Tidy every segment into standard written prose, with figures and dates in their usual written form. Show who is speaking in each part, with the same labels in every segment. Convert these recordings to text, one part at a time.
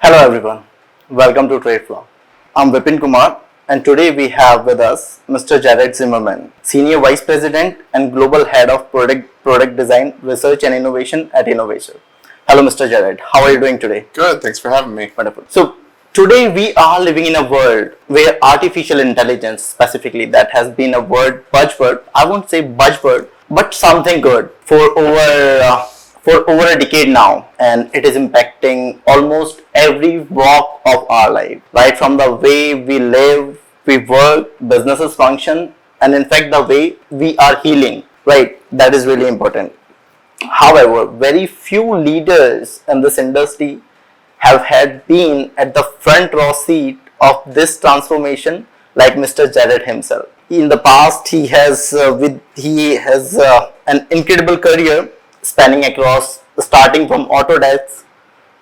Speaker 1: Hello everyone, welcome to TradeFlock. I'm Vipin Kumar and today we have with us Mr. Zimmerman, Senior Vice President and Global Head of Product Design, Research and Innovation at Innovaccer. Hello Mr. Jared, how are you doing today?
Speaker 2: Good, thanks for having me.
Speaker 1: Wonderful. So today we are living in a world where artificial intelligence specifically, that has been a buzzword, I won't say buzzword, but something good for over a decade now, and it is impacting almost every walk of our life, right from the way we live, we work, businesses function, and in fact the way we are healing, right? That is really important. However, very few leaders in this industry have had been at the front row seat of this transformation like Mr. Jared himself. In the past, he has an incredible career spanning across, starting from Autodesk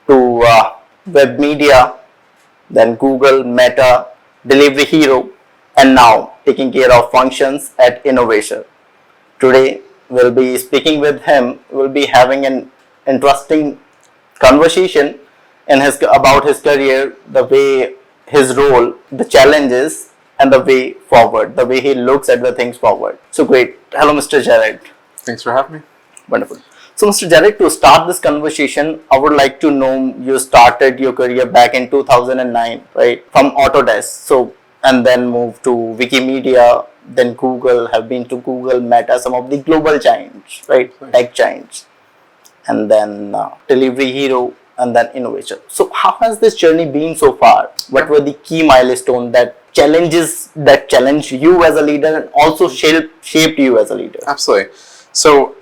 Speaker 1: to web media, then Google, Meta, Delivery Hero, and now taking care of functions at Innovaccer. Today, we'll be speaking with him. We'll be having an interesting conversation about his career, the way, his role, the challenges, and the way forward, the way he looks at the things forward. So great. Hello, Mr. Jared.
Speaker 2: Thanks for having me.
Speaker 1: Wonderful. So, Mr. Jared, to start this conversation, I would like to know, you started your career back in 2009, right, from Autodesk. So, and then moved to Wikimedia, then Google, have been to Google, Meta, some of the global giants, right, tech giants, and then Delivery Hero, and then Innovaccer. So, how has this journey been so far? What were the key milestones that challenged you as a leader and also shaped you as a leader?
Speaker 2: Absolutely. So,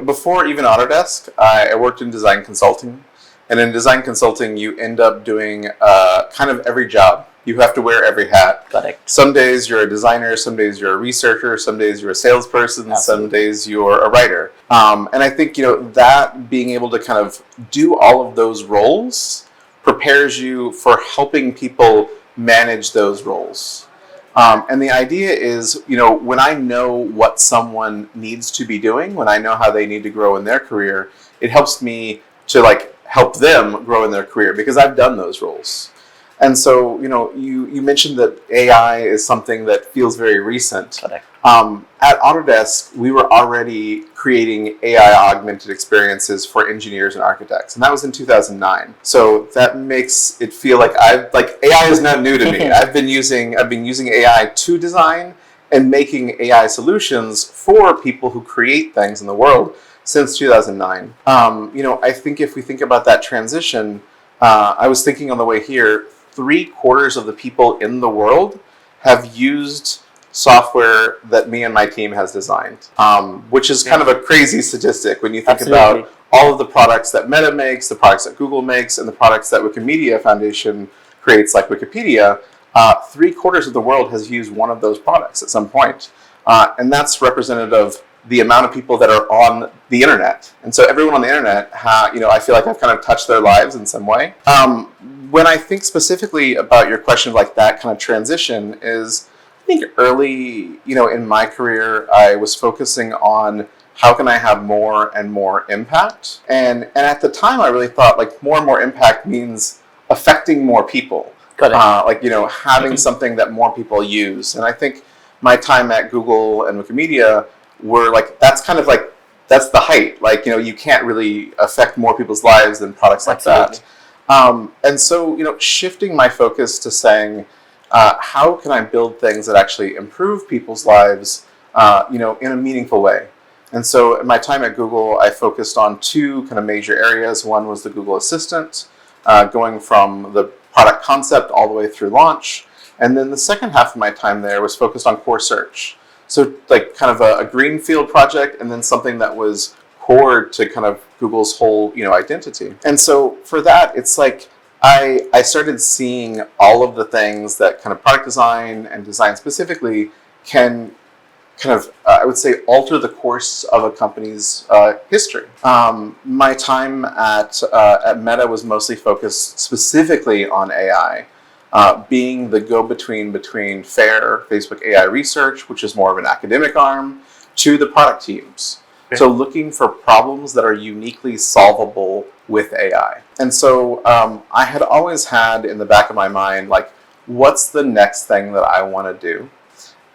Speaker 2: before even Autodesk, I worked in design consulting. And in design consulting, you end up doing kind of every job. You have to wear every hat.
Speaker 1: Correct.
Speaker 2: Some days you're a designer, some days you're a researcher, some days you're a salesperson,
Speaker 1: Absolutely.
Speaker 2: Some days you're a writer. And I think, that being able to kind of do all of those roles prepares you for helping people manage those roles. And the idea is, when I know what someone needs to be doing, when I know how they need to grow in their career, it helps me to help them grow in their career because I've done those roles. And so, you mentioned that AI is something that feels very recent.
Speaker 1: Correct.
Speaker 2: At Autodesk, we were already creating AI augmented experiences for engineers and architects, and that was in 2009. So that makes it feel like AI is not new to me. I've been using AI to design and making AI solutions for people who create things in the world since 2009. I think if we think about that transition, I was thinking on the way here, 3/4 of the people in the world have used software that me and my team has designed, which is kind of a crazy statistic when you think
Speaker 1: Absolutely.
Speaker 2: about all of the products that Meta makes, the products that Google makes, and the products that Wikimedia Foundation creates, like Wikipedia. 3/4 of the world has used one of those products at some point, and that's representative of the amount of people that are on the internet. And so everyone on the internet, I feel like I've kind of touched their lives in some way. When I think specifically about your question of that kind of transition is, I think early, in my career, I was focusing on how can I have more and more impact. And at the time, I really thought more and more impact means affecting more people.
Speaker 1: Correct.
Speaker 2: Having something that more people use. And I think my time at Google and Wikimedia were that's kind of that's the height. You can't really affect more people's lives than products like
Speaker 1: Absolutely.
Speaker 2: that. And so, shifting my focus to saying, how can I build things that actually improve people's lives, in a meaningful way? And so in my time at Google, I focused on two kind of major areas. One was the Google Assistant, going from the product concept all the way through launch. And then the second half of my time there was focused on core search. So kind of a greenfield project, and then something that was core to kind of Google's whole, identity. And so for that, it's I started seeing all of the things that kind of product design and design specifically can kind of, I would say, alter the course of a company's history. My time at Meta was mostly focused specifically on AI. Being the go-between between FAIR, Facebook AI Research, which is more of an academic arm, to the product teams. Okay. So looking for problems that are uniquely solvable with AI. And so I had always had in the back of my mind, like, what's the next thing that I want to do?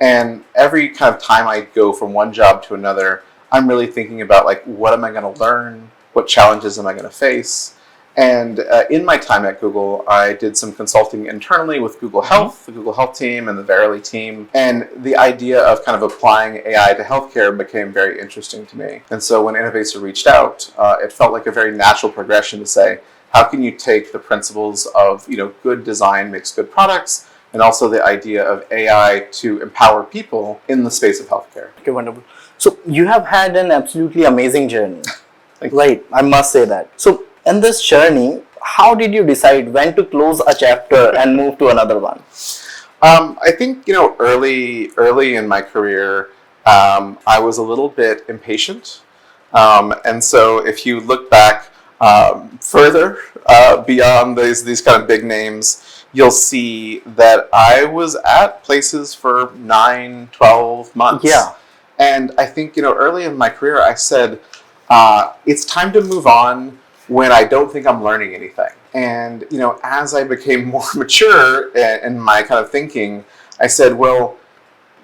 Speaker 2: And every kind of time I go from one job to another, I'm really thinking about, like, what am I going to learn? What challenges am I going to face? And in my time at Google, I did some consulting internally with Google Health, the Google Health team and the Verily team. And the idea of kind of applying AI to healthcare became very interesting to me. And so when Innovaccer reached out, it felt like a very natural progression to say, how can you take the principles of, good design makes good products, and also the idea of AI to empower people in the space of healthcare.
Speaker 1: Okay, wonderful. So you have had an absolutely amazing journey. Right, I must say that. So in this journey, how did you decide when to close a chapter and move to another one?
Speaker 2: I think, early in my career, I was a little bit impatient. And so if you look back further beyond these kind of big names, you'll see that I was at places for 9, 12 months.
Speaker 1: Yeah.
Speaker 2: And I think, early in my career, I said, it's time to move on when I don't think I'm learning anything. And, as I became more mature in my kind of thinking, I said, well,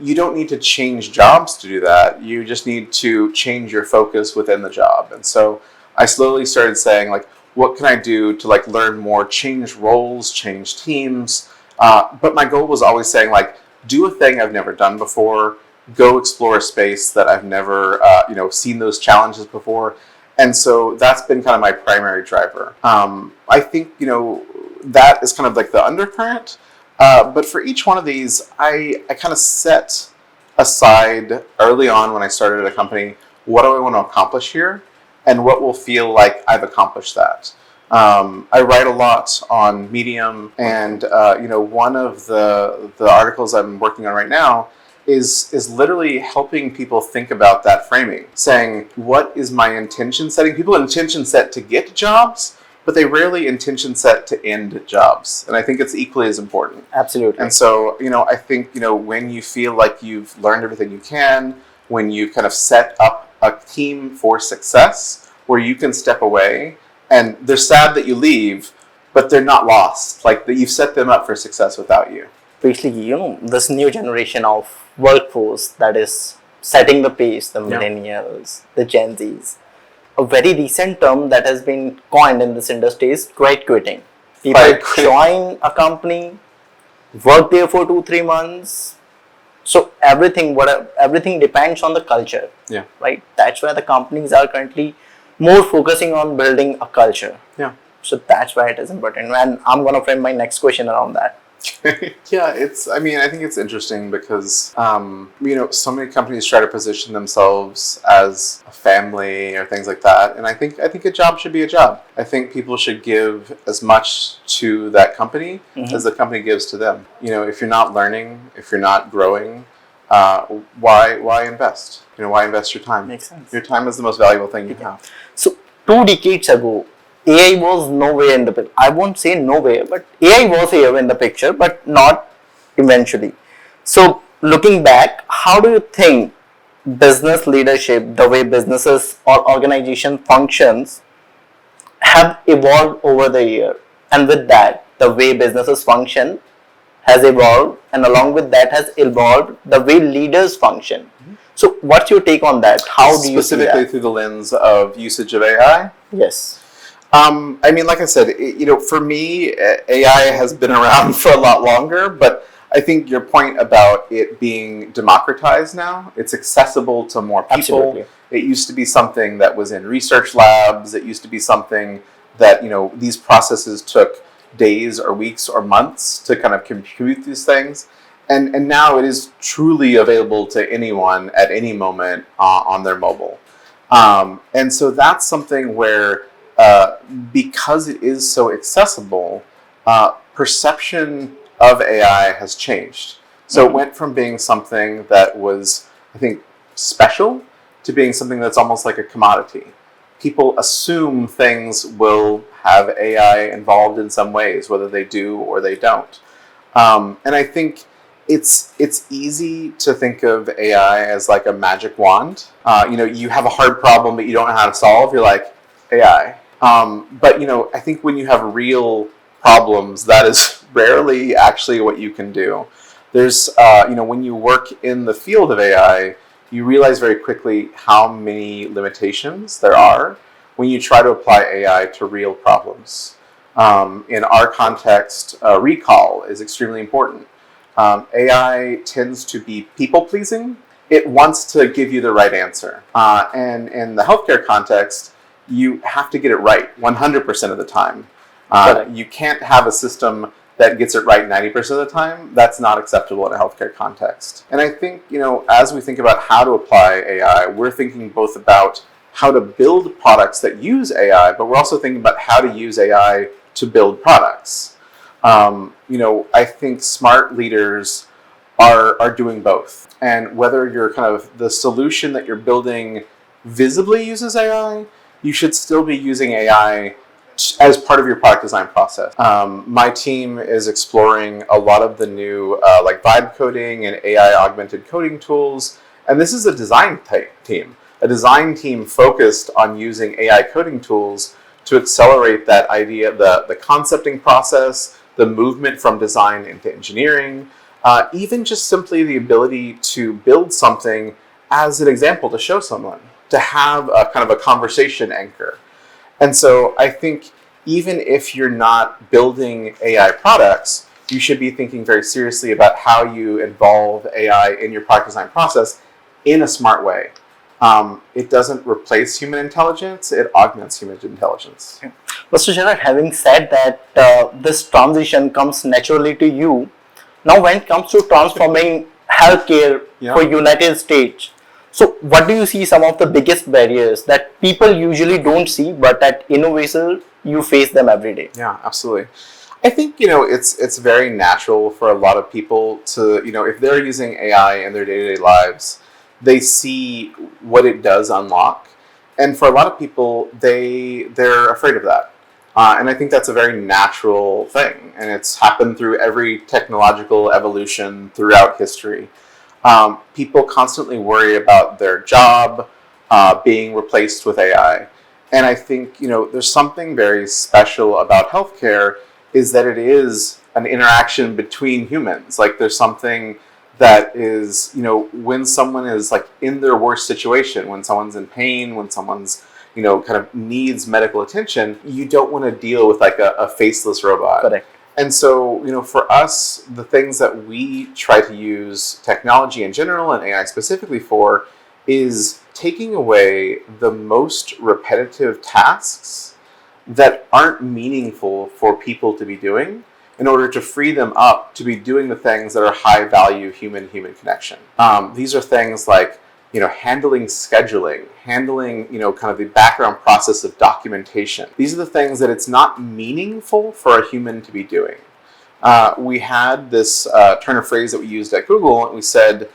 Speaker 2: you don't need to change jobs to do that. You just need to change your focus within the job. And so I slowly started saying, like, what can I do to, like, learn more, change roles, change teams? But my goal was always saying, like, do a thing I've never done before, go explore a space that I've never, seen those challenges before. And so that's been kind of my primary driver. I think, that is kind of like the undercurrent. But for each one of these, I kind of set aside early on when I started a company, what do I want to accomplish here? And what will feel like I've accomplished that. I write a lot on Medium, and one of the articles I'm working on right now is literally helping people think about that framing, saying, what is my intention setting? People intention set to get jobs, but they rarely intention set to end jobs. And I think it's equally as important.
Speaker 1: Absolutely.
Speaker 2: And so, I think, when you feel like you've learned everything you can, when you've kind of set up a team for success, where you can step away, and they're sad that you leave, but they're not lost. Like, that you've set them up for success without you.
Speaker 1: Basically, this new generation of workforce that is setting the pace, the millennials, the Gen Zs. A very recent term that has been coined in this industry is trade quitting. People join a company, work there for 2-3 months. So everything depends on the culture.
Speaker 2: Yeah.
Speaker 1: Right? That's why the companies are currently more focusing on building a culture.
Speaker 2: Yeah.
Speaker 1: So that's why it is important. And I'm going to frame my next question around that.
Speaker 2: Yeah, I think it's interesting because, so many companies try to position themselves as a family or things like that. And I think a job should be a job. I think people should give as much to that company as the company gives to them. If you're not learning, if you're not growing, why invest? Why invest your time?
Speaker 1: Makes sense.
Speaker 2: Your time is the most valuable thing you have.
Speaker 1: So 2 decades ago, AI was nowhere in the picture. I won't say nowhere, but AI was here in the picture, but not eventually. So looking back, how do you think business leadership, the way businesses or organization functions, have evolved over the year? And with that, the way businesses function has evolved, and along with that has evolved the way leaders function. So what's your take on that? How do you see that?
Speaker 2: Specifically through the lens of usage of AI?
Speaker 1: Yes.
Speaker 2: Like I said, for me, AI has been around for a lot longer, but I think your point about it being democratized now, it's accessible to more people.
Speaker 1: Absolutely.
Speaker 2: It used to be something that was in research labs. It used to be something that, these processes took days or weeks or months to kind of compute these things. And now it is truly available to anyone at any moment on their mobile. And so that's something where, because it is so accessible, perception of AI has changed. So it went from being something that was, I think, special to being something that's almost like a commodity. People assume things will have AI involved in some ways, whether they do or they don't. And I think it's easy to think of AI as like a magic wand. You have a hard problem but you don't know how to solve. You're like, AI. But I think when you have real problems, that is rarely actually what you can do. There's when you work in the field of AI, you realize very quickly how many limitations there are when you try to apply AI to real problems. In our context, recall is extremely important. AI tends to be people-pleasing. It wants to give you the right answer. And in the healthcare context, you have to get it right 100% of the time. You can't have a system that gets it right 90% of the time. That's not acceptable in a healthcare context. And I think, as we think about how to apply AI, we're thinking both about how to build products that use AI, but we're also thinking about how to use AI to build products. I think smart leaders are doing both. And whether you're kind of the solution that you're building visibly uses AI, you should still be using AI as part of your product design process. My team is exploring a lot of the new like vibe coding and AI augmented coding tools. And this is a design team focused on using AI coding tools to accelerate that idea, the concepting process, the movement from design into engineering, even just simply the ability to build something as an example to show someone, to have a kind of a conversation anchor. And so I think even if you're not building AI products, you should be thinking very seriously about how you involve AI in your product design process in a smart way. It doesn't replace human intelligence, it augments human intelligence.
Speaker 1: Okay. Mr. Gerard, having said that, this transition comes naturally to you. Now, when it comes to transforming healthcare for United States, so what do you see some of the biggest barriers that people usually don't see, but at Innovaccer, you face them every day?
Speaker 2: Yeah, absolutely. I think, it's very natural for a lot of people to, if they're using AI in their day-to-day lives, they see what it does unlock. And for a lot of people, they're afraid of that. And I think that's a very natural thing. And it's happened through every technological evolution throughout history. People constantly worry about their job being replaced with AI. And I think, there's something very special about healthcare is that it is an interaction between humans. Like there's something that is, when someone is like in their worst situation, when someone's in pain, when someone's, kind of needs medical attention, you don't want to deal with like a faceless robot.
Speaker 1: Correct.
Speaker 2: And so, for us, the things that we try to use technology in general and AI specifically for is taking away the most repetitive tasks that aren't meaningful for people to be doing in order to free them up to be doing the things that are high value human-human connection. These are things like, handling scheduling, handling, kind of the background process of documentation. These are the things that it's not meaningful for a human to be doing. We had this turn of phrase that we used at Google, and we said,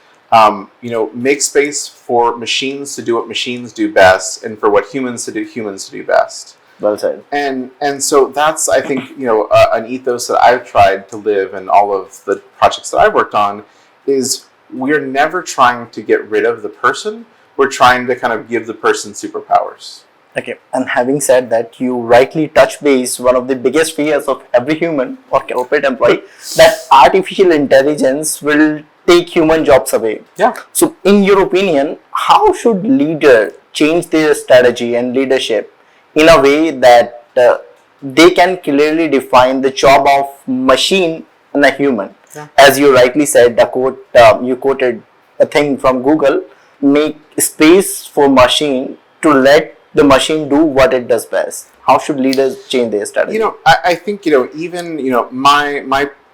Speaker 2: make space for machines to do what machines do best, and for what humans to do best.
Speaker 1: Well said.
Speaker 2: And so that's, I think, an ethos that I've tried to live in all of the projects that I've worked on is we're never trying to get rid of the person. We're trying to kind of give the person superpowers.
Speaker 1: Okay. And having said that, you rightly touch base one of the biggest fears of every human or corporate employee that artificial intelligence will take human jobs away.
Speaker 2: Yeah.
Speaker 1: So in your opinion, how should leaders change their strategy and leadership in a way that they can clearly define the job of machine and a human? Yeah. As you rightly said, the quote you quoted a thing from Google: make space for machine to let the machine do what it does best. How should leaders change their strategy?
Speaker 2: I think even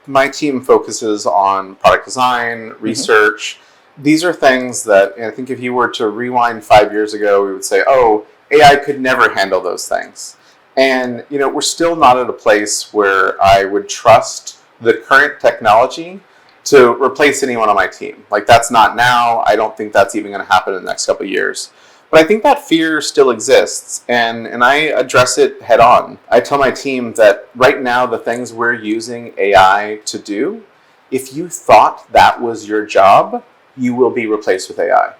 Speaker 2: my team focuses on product design, research. These are things that I think if you were to rewind 5 years ago, we would say, oh, AI could never handle those things. And we're still not at a place where I would trust the current technology to replace anyone on my team. Like that's not now. I don't think that's even going to happen in the next couple of years. But I think that fear still exists, and I address it head on. I tell my team that right now the things we're using AI to do, if you thought that was your job, you will be replaced with AI.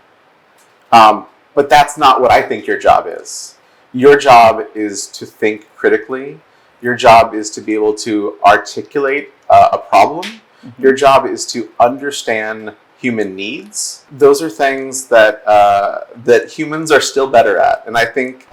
Speaker 2: But that's not what I think your job is. Your job is to think critically. Your job is to be able to articulate a problem. Your job is to understand human needs. Those are things that that humans are still better at, and I think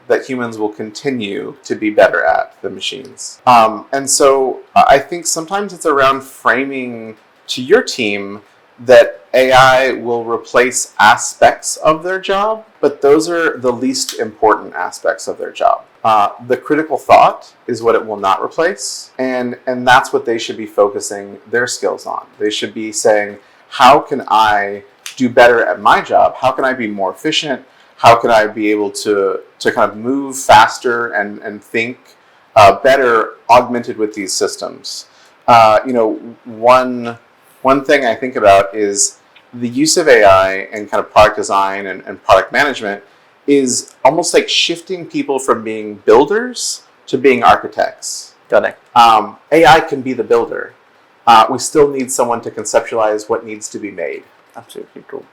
Speaker 2: that humans will continue to be better at than machines. And so I think sometimes it's around framing to your team that AI will replace aspects of their job, but those are the least important aspects of their job. The critical thought is what it will not replace, and that's what they should be focusing their skills on. They should be saying, how can I do better at my job? How can I be more efficient? How can I be able to kind of move faster and think better augmented with these systems? One thing I think about is the use of AI and kind of product design and product management is almost like shifting people from being builders to being architects.
Speaker 1: Correct.
Speaker 2: AI can be the builder. We still need someone to conceptualize what needs to be made.
Speaker 1: Absolutely true.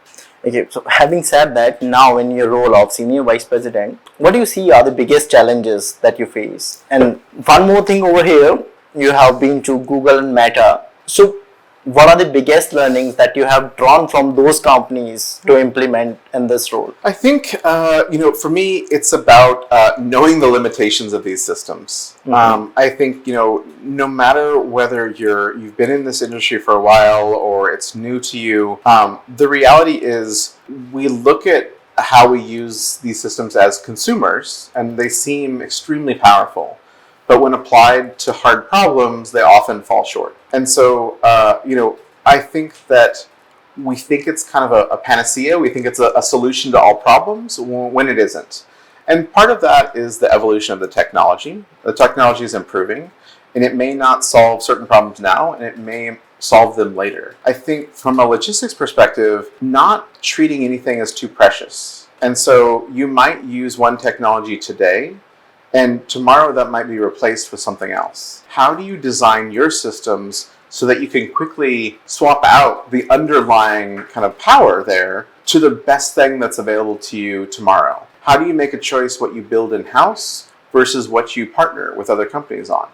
Speaker 1: Okay, so having said that, now in your role of Senior Vice President, what do you see are the biggest challenges that you face? And one more thing over here, you have been to Google and Meta. So what are the biggest learnings that you have drawn from those companies to implement in this role?
Speaker 2: I think, for me, it's about knowing the limitations of these systems. I think, no matter whether you've been in this industry for a while or it's new to you, the reality is we look at how we use these systems as consumers, and they seem extremely powerful. But when applied to hard problems, they often fall short. And so, I think that we think it's kind of a panacea. We think it's a solution to all problems when it isn't. And part of that is the evolution of the technology. The technology is improving, and it may not solve certain problems now, and it may solve them later. I think from a logistics perspective, not treating anything as too precious. And so you might use one technology today, and tomorrow that might be replaced with something else. How do you design your systems so that you can quickly swap out the underlying kind of power there to the best thing that's available to you tomorrow? How do you make a choice what you build in-house versus what you partner with other companies on?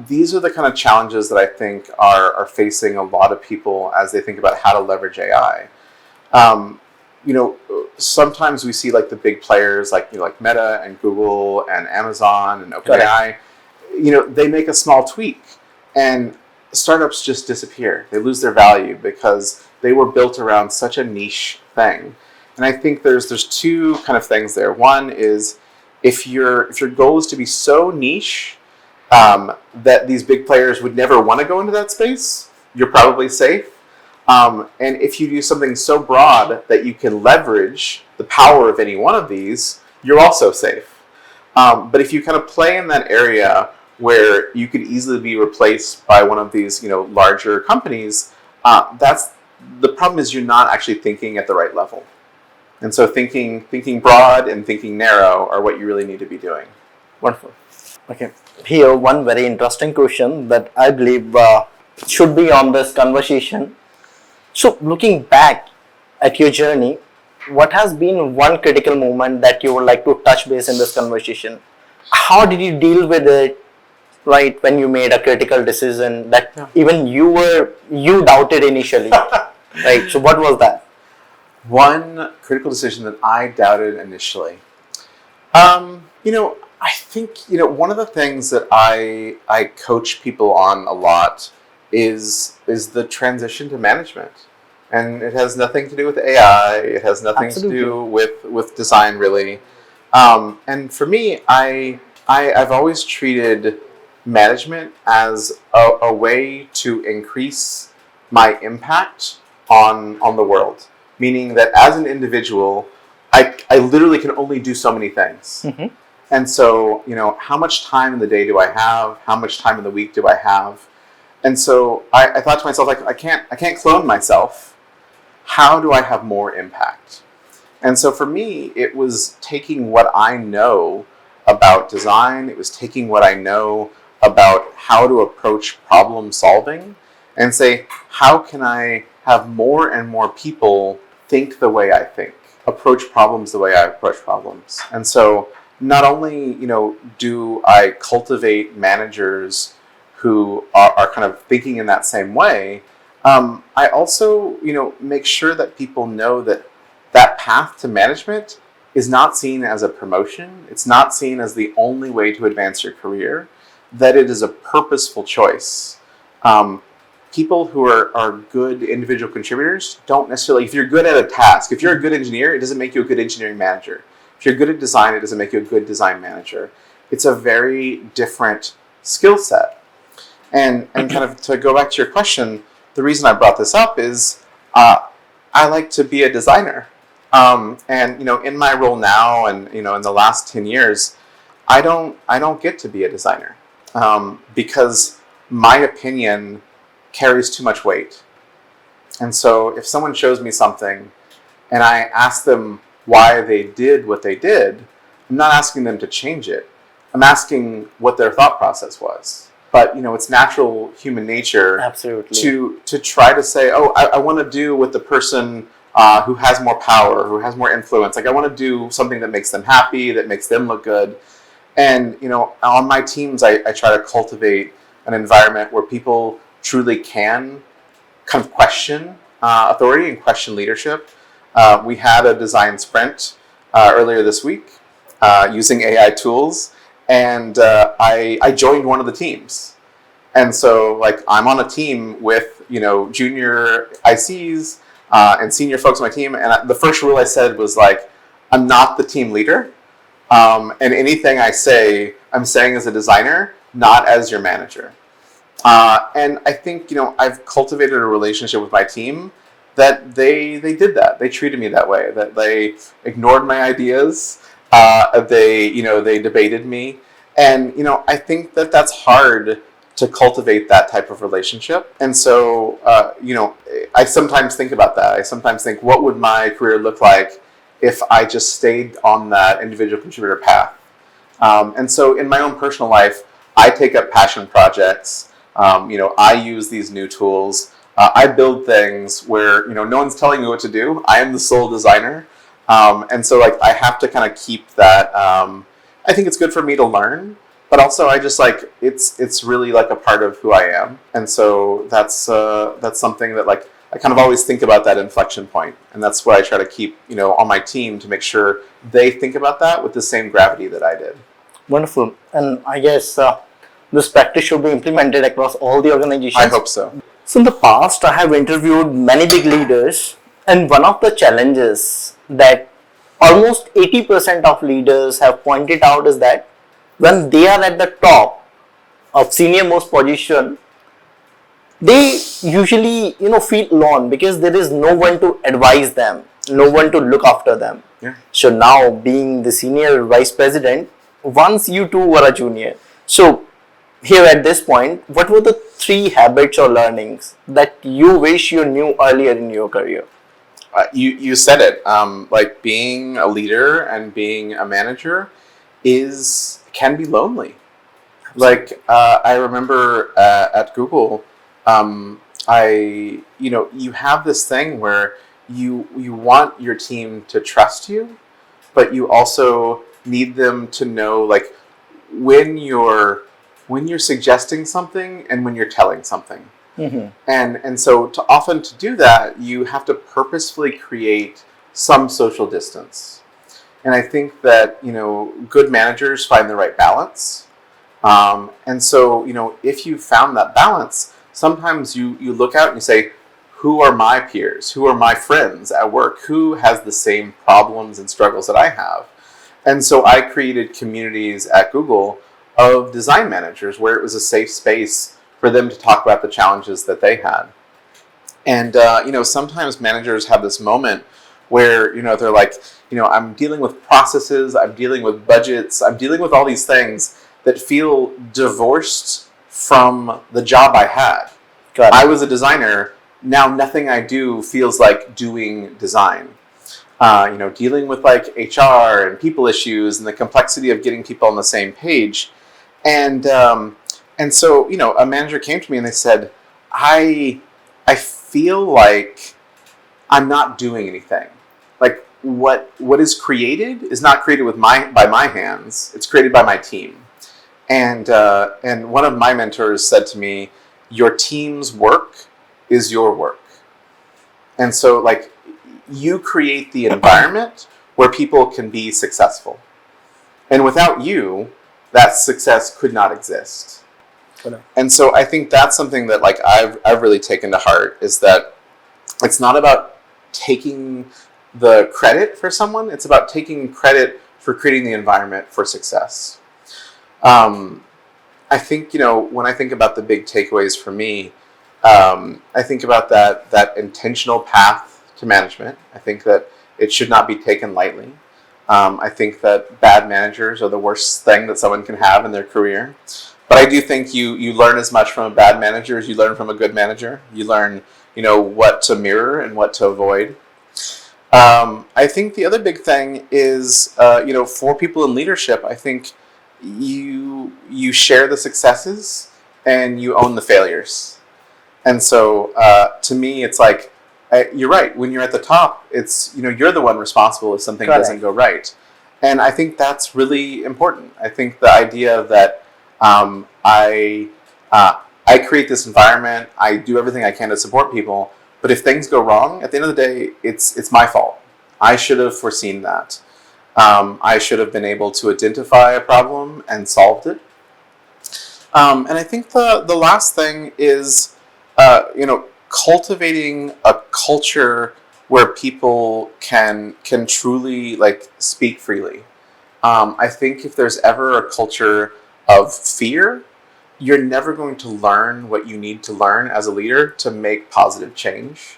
Speaker 2: These are the kind of challenges that I think are facing a lot of people as they think about how to leverage AI. Sometimes we see like the big players like Meta and Google and Amazon and OpenAI, they make a small tweak and startups just disappear. They lose their value because they were built around such a niche thing. And I think there's two kind of things there. One is if your goal is to be so niche that these big players would never want to go into that space, you're probably safe. And if you do something so broad that you can leverage the power of any one of these, you're also safe. But if you kind of play in that area where you could easily be replaced by one of these, larger companies, that's the problem is you're not actually thinking at the right level. And so thinking broad and thinking narrow are what you really need to be doing.
Speaker 1: Wonderful. Okay. Here, one very interesting question that I believe should be on this conversation. So, looking back at your journey, what has been one critical moment that you would like to touch base in this conversation? How did you deal with it, right, when you made a critical decision that even you doubted initially, right? So, what was that?
Speaker 2: One critical decision that I doubted initially. I think, one of the things that I coach people on a lot is the transition to management. And it has nothing to do with AI. It has nothing
Speaker 1: Absolutely.
Speaker 2: to do with design, really. And for me, I've always treated management as a way to increase my impact on the world. Meaning that as an individual, I literally can only do so many things.
Speaker 1: Mm-hmm.
Speaker 2: And so, how much time in the day do I have? How much time in the week do I have? And so I thought to myself, I can't clone myself. How do I have more impact? And so for me, it was taking what I know about design. It was taking what I know about how to approach problem solving and say, how can I have more and more people think the way I think? approach problems the way I approach problems. And so not only, do I cultivate managers who are kind of thinking in that same way, I also, make sure that people know that that path to management is not seen as a promotion. It's not seen as the only way to advance your career, that it is a purposeful choice. People who are good individual contributors don't necessarily, if you're good at a task, if you're a good engineer, it doesn't make you a good engineering manager. If you're good at design, it doesn't make you a good design manager. It's a very different skill set. And kind of to go back to your question, the reason I brought this up is I like to be a designer. And in my role now, and in the last 10 years, I don't get to be a designer because my opinion carries too much weight. And so if someone shows me something and I ask them why they did what they did, I'm not asking them to change it. I'm asking what their thought process was. But it's natural human nature
Speaker 1: Absolutely.
Speaker 2: to try to say, oh, I want to do what the person who has more power, who has more influence. Like I want to do something that makes them happy, that makes them look good. And on my teams, I try to cultivate an environment where people truly can kind of question authority and question leadership. We had a design sprint earlier this week using AI tools, and I joined one of the teams. And so I'm on a team with junior ICs and senior folks on my team, and the first rule I said was I'm not the team leader, and anything I say, I'm saying as a designer, not as your manager. And I think I've cultivated a relationship with my team that they did that. They treated me that way. That they ignored my ideas. They debated me, and I think that that's hard to cultivate that type of relationship. And so I sometimes think about that. I sometimes think, what would my career look like if I just stayed on that individual contributor path? And so in my own personal life, I take up passion projects. I use these new tools. I build things where no one's telling me what to do. I am the sole designer, and so I have to kind of keep that. I think it's good for me to learn, but also I just it's really a part of who I am, and so that's something that I kind of always think about that inflection point, and that's what I try to keep on my team to make sure they think about that with the same gravity that I did.
Speaker 1: Wonderful, and I guess this practice should be implemented across all the organizations.
Speaker 2: I hope so.
Speaker 1: So in the past, I have interviewed many big leaders, and one of the challenges that almost 80% of leaders have pointed out is that when they are at the top of senior most position, they usually feel alone because there is no one to advise them, no one to look after them.
Speaker 2: Yeah.
Speaker 1: So now, being the senior vice president, once you two were a junior, so here at this point, what were the 3 habits or learnings that you wish you knew earlier in your career?
Speaker 2: You said it. Being a leader and being a manager can be lonely. I remember at Google, you have this thing where you want your team to trust you, but you also need them to know when you're suggesting something and when you're telling something.
Speaker 1: Mm-hmm.
Speaker 2: And so to do that, you have to purposefully create some social distance. And I think that, good managers find the right balance. And so, if you found that balance, sometimes you look out and you say, who are my peers? Who are my friends at work? Who has the same problems and struggles that I have? And so I created communities at Google of design managers where it was a safe space for them to talk about the challenges that they had. And, sometimes managers have this moment where, they're I'm dealing with processes, I'm dealing with budgets, I'm dealing with all these things that feel divorced from the job I had. I was a designer. Now nothing I do feels like doing design. Dealing with HR and people issues and the complexity of getting people on the same page. And so, a manager came to me and they said, I feel like I'm not doing anything. what is created is not created by my hands. It's created by my team. And one of my mentors said to me, your team's work is your work. And so like you create the environment where people can be successful. And without you, that success could not exist. And so I think that's something that like I've really taken to heart, is that it's not about taking the credit for someone, it's about taking credit for creating the environment for success. I think, when I think about the big takeaways for me, I think about that intentional path to management. I think that it should not be taken lightly. I think that bad managers are the worst thing that someone can have in their career. But I do think you learn as much from a bad manager as you learn from a good manager. You learn, what to mirror and what to avoid. I think the other big thing is, for people in leadership, I think you share the successes and you own the failures. And so to me, it's like, you're right. When you're at the top, it's, you're the one responsible if something doesn't go right. And I think that's really important. I think the idea that I create this environment, I do everything I can to support people, but if things go wrong, at the end of the day, it's my fault. I should have foreseen that. I should have been able to identify a problem and solved it. And I think the last thing is, cultivating a culture where people can truly like speak freely. I think if there's ever a culture of fear, you're never going to learn what you need to learn as a leader to make positive change.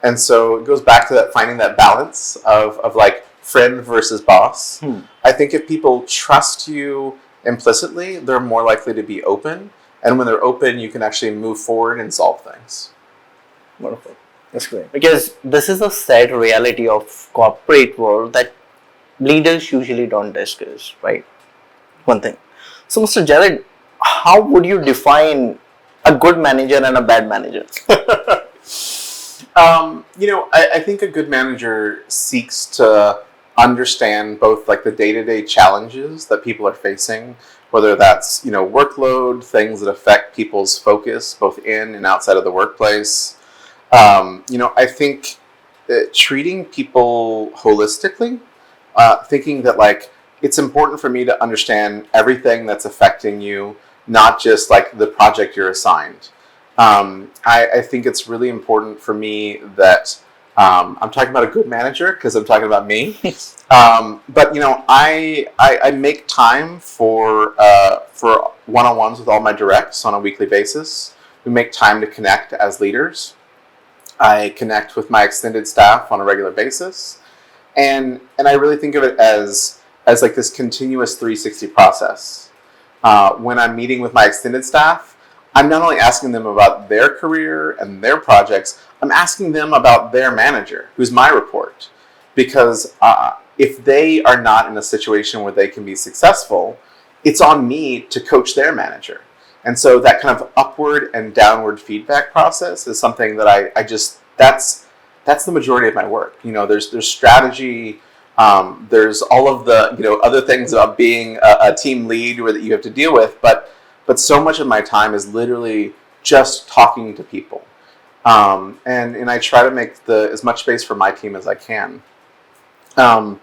Speaker 2: And so it goes back to that, finding that balance of like friend versus boss. I think if people trust you implicitly, they're more likely to be open. And when they're open, you can actually move forward and solve things.
Speaker 1: Wonderful. That's great. Because this is a sad reality of corporate world that leaders usually don't discuss, right? One thing. So, Mr. Jared, how would you define a good manager and a bad manager?
Speaker 2: I think a good manager seeks to understand both like the day-to-day challenges that people are facing, whether that's, workload, things that affect people's focus both in and outside of the workplace. I think that treating people holistically, thinking that like it's important for me to understand everything that's affecting you, not just like the project you're assigned. I think it's really important for me that I'm talking about a good manager because I'm talking about me. But I make time for one-on-ones with all my directs on a weekly basis. We make time to connect as leaders. I connect with my extended staff on a regular basis, and I really think of it as like this continuous 360 process. When I'm meeting with my extended staff, I'm not only asking them about their career and their projects, I'm asking them about their manager, who's my report. Because if they are not in a situation where they can be successful, it's on me to coach their manager. And so that kind of upward and downward feedback process is something that I just, that's the majority of my work. There's strategy, there's all of the, other things about being a team lead that you have to deal with, but so much of my time is literally just talking to people. And I try to make as much space for my team as I can. I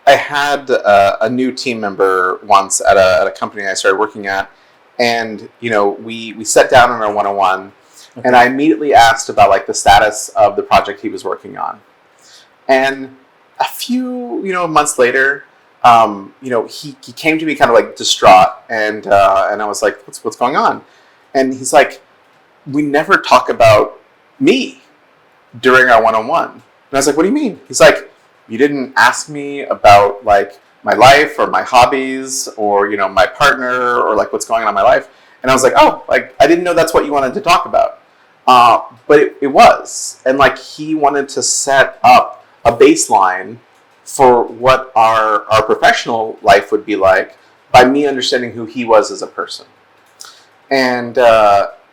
Speaker 2: had a new team member once at a company I started working at, and we sat down in our one-on-one, and I immediately asked about like the status of the project he was working on. And a few months later, he came to me kind of like distraught, and I was like, what's going on? And he's like, we never talk about me during our one-on-one. And I was like, what do you mean? He's like, you didn't ask me about like my life or my hobbies or my partner or like what's going on in my life. And I was like, oh, like I didn't know that's what you wanted to talk about. But it was, and like he wanted to set up a baseline for what our professional life would be like by me understanding who he was as a person. And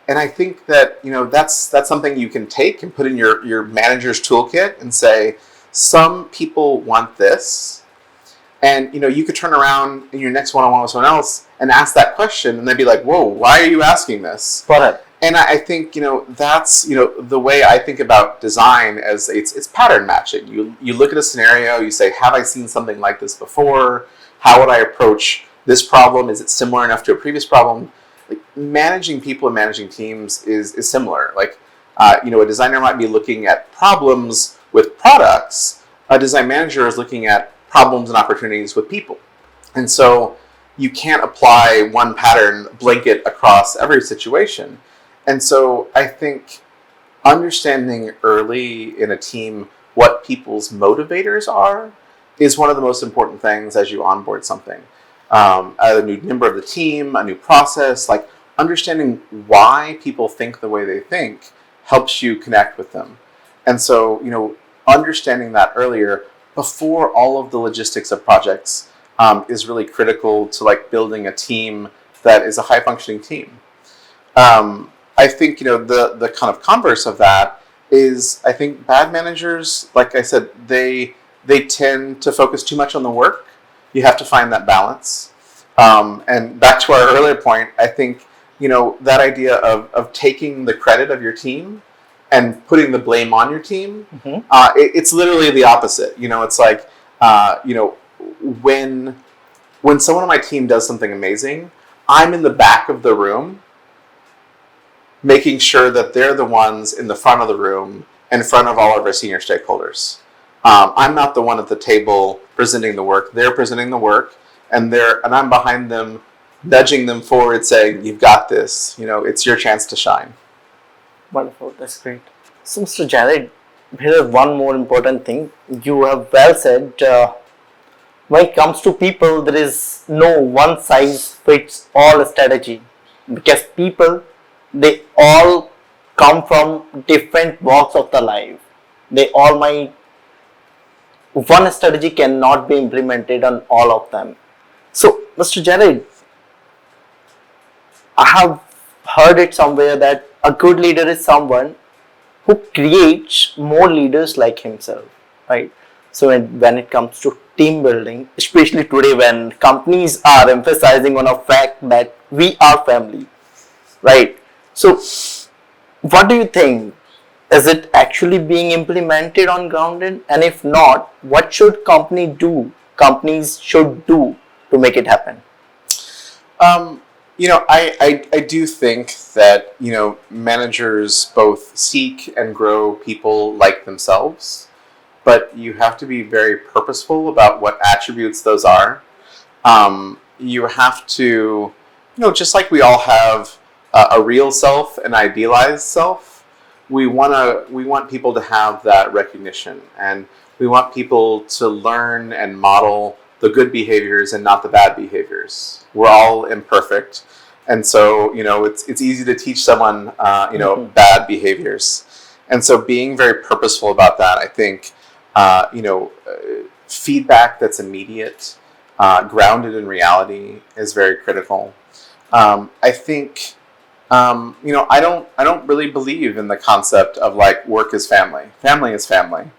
Speaker 2: And I think that, that's something you can take and put in your manager's toolkit and say, some people want this. And, you could turn around in your next one-on-one with someone else and ask that question, and they'd be like, whoa, why are you asking this?
Speaker 1: Correct.
Speaker 2: And I think, that's, the way I think about design as it's pattern matching. You look at a scenario, you say, have I seen something like this before? How would I approach this problem? Is it similar enough to a previous problem? Like, managing people and managing teams is similar. Like, a designer might be looking at problems with products. A design manager is looking at problems and opportunities with people. And so you can't apply one pattern blanket across every situation. And so I think understanding early in a team what people's motivators are is one of the most important things as you onboard something. A new member of the team, a new process, like understanding why people think the way they think helps you connect with them. And so, understanding that earlier before all of the logistics of projects is really critical to like building a team that is a high functioning team. I think, the kind of converse of that is I think bad managers, like I said, they tend to focus too much on the work. You have to find that balance. And back to our earlier point, I think, that idea of taking the credit of your team and putting the blame on your team, it's literally the opposite. It's like, when someone on my team does something amazing, I'm in the back of the room making sure that they're the ones in the front of the room in front of all of our senior stakeholders. I'm not the one at the table presenting the work. They're presenting the work, and I'm behind them, nudging them forward, saying, "You've got this. It's your chance to shine."
Speaker 1: Wonderful. That's great. So, Mr. Jared, here is one more important thing. You have well said. When it comes to people, there is no one size fits all strategy, because people, they all come from different walks of the life. They all might. One strategy cannot be implemented on all of them. So, Mr. Jared, I have heard it somewhere that a good leader is someone who creates more leaders like himself, right? So when it comes to team building, especially today when companies are emphasizing on a fact that we are family, right? So what do you think? Is it actually being implemented on ground? And if not, what should companies should do to make it happen?
Speaker 2: I do think that, managers both seek and grow people like themselves, but you have to be very purposeful about what attributes those are. You have to, just like we all have a real self and idealized self, we want people to have that recognition, and we want people to learn and model the good behaviors and not the bad behaviors. We're all imperfect, and so it's easy to teach someone bad behaviors, and so being very purposeful about that, I think, feedback that's immediate, grounded in reality, is very critical. I think. I don't really believe in the concept of like work is family. Family is family.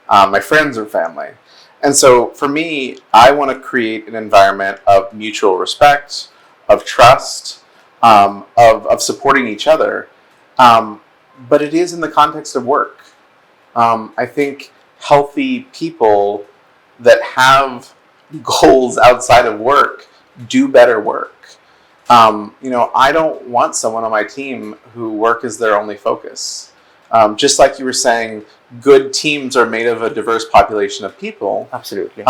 Speaker 2: My friends are family. And so for me, I want to create an environment of mutual respect, of trust, of supporting each other. But it is in the context of work. I think healthy people that have goals outside of work do better work. I don't want someone on my team who work is their only focus. Just like you were saying, good teams are made of a diverse population of people.
Speaker 1: Absolutely.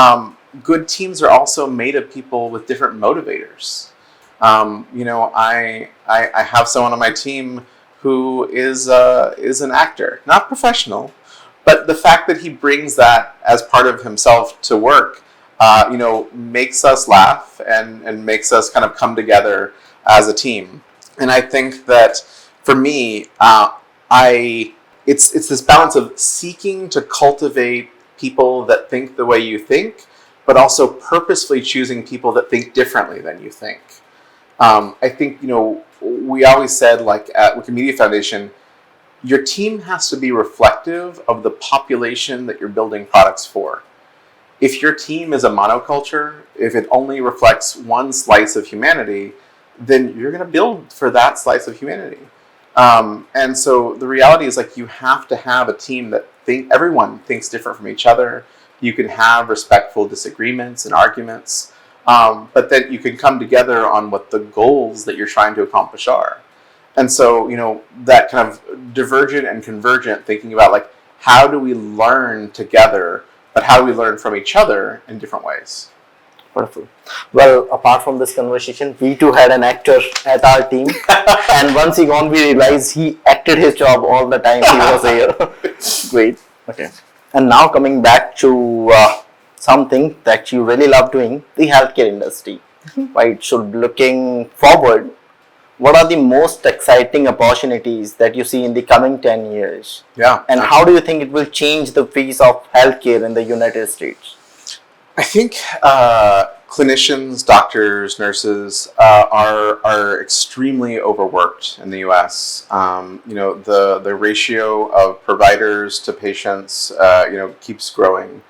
Speaker 2: Good teams are also made of people with different motivators. I have someone on my team who is an actor, not professional, but the fact that he brings that as part of himself to work, makes us laugh and makes us kind of come together as a team. And I think that for me, it's this balance of seeking to cultivate people that think the way you think, but also purposefully choosing people that think differently than you think. I think, we always said, like at Wikimedia Foundation, your team has to be reflective of the population that you're building products for. If your team is a monoculture, if it only reflects one slice of humanity, then you're going to build for that slice of humanity. And so the reality is, like, you have to have a team that everyone thinks different from each other. You can have respectful disagreements and arguments, but then you can come together on what the goals that you're trying to accomplish are. And so, that kind of divergent and convergent thinking about, like, how do we learn together, but how do we learn from each other in different ways?
Speaker 1: Wonderful. Well, apart from this conversation, we too had an actor at our team. And once he gone, we realized he acted his job all the time he was here. Great. Okay. And now coming back to something that you really love doing, the healthcare industry. Right? So looking forward, what are the most exciting opportunities that you see in the coming 10 years?
Speaker 2: Yeah.
Speaker 1: And how do you think it will change the face of healthcare in the United States?
Speaker 2: I think clinicians, doctors, nurses are extremely overworked in the U.S. The ratio of providers to patients, keeps growing.